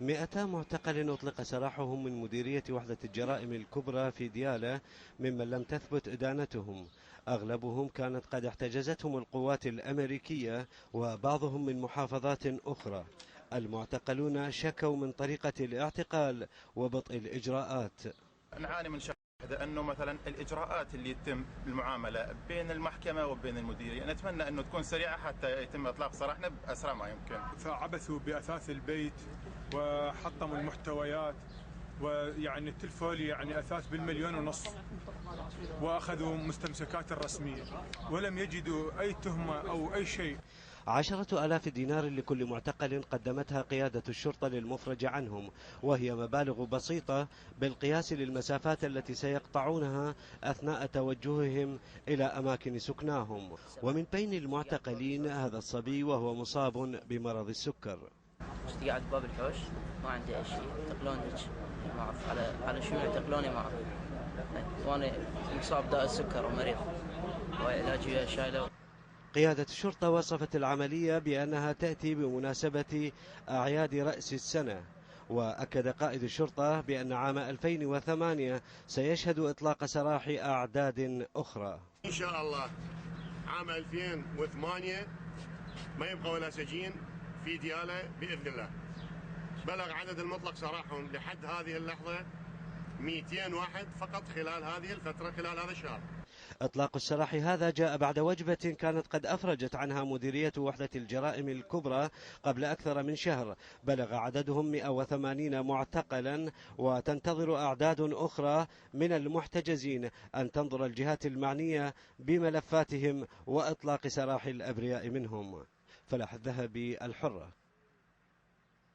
200 معتقل أطلق سراحهم من مديرية وحدة الجرائم الكبرى في ديالى ممن لم تثبت إدانتهم. أغلبهم كانت قد احتجزتهم القوات الأمريكية وبعضهم من محافظات أخرى. المعتقلون شكوا من طريقة الاعتقال وبطء الإجراءات. نعاني من أنه مثلا الإجراءات اللي يتم المعاملة بين المحكمة وبين المديرية نتمنى أنه تكون سريعة حتى يتم إطلاق سراحنا بأسرع ما يمكن. فعبثوا بأثاث البيت وحطموا المحتويات ويعني تلفوا لي يعني أثاث بالمليون ونص، وأخذوا مستمسكات الرسمية ولم يجدوا أي تهمة أو أي شيء. 10,000 دينار لكل معتقل قدمتها قيادة الشرطة للمفرج عنهم، وهي مبالغ بسيطة بالقياس للمسافات التي سيقطعونها أثناء توجههم إلى أماكن سكناهم. ومن بين المعتقلين هذا الصبي وهو مصاب بمرض السكر. كنت قاعد بباب الحوش ما عندي أي شيء، يعتقلوني ما أعرف على شو يعتقلوني ما أعرف، وأنا مصاب داء السكر ومريض وعلاجي شايله. قيادة الشرطة وصفت العملية بأنها تأتي بمناسبة أعياد رأس السنة، وأكد قائد الشرطة بأن عام 2008 سيشهد إطلاق سراح أعداد أخرى. إن شاء الله عام 2008 ما يبقى ولا سجين في ديالى بإذن الله. بلغ عدد المطلق سراحهم لحد هذه اللحظة 200 واحد فقط خلال هذه الفترة، خلال هذا الشهر. إطلاق السراح هذا جاء بعد وجبة كانت قد أفرجت عنها مديرية وحدة الجرائم الكبرى قبل أكثر من شهر. بلغ عددهم 180 معتقلا، وتنتظر أعداد أخرى من المحتجزين أن تنظر الجهات المعنية بملفاتهم وإطلاق سراح الأبرياء منهم. فلاح الذهبي، الحرة.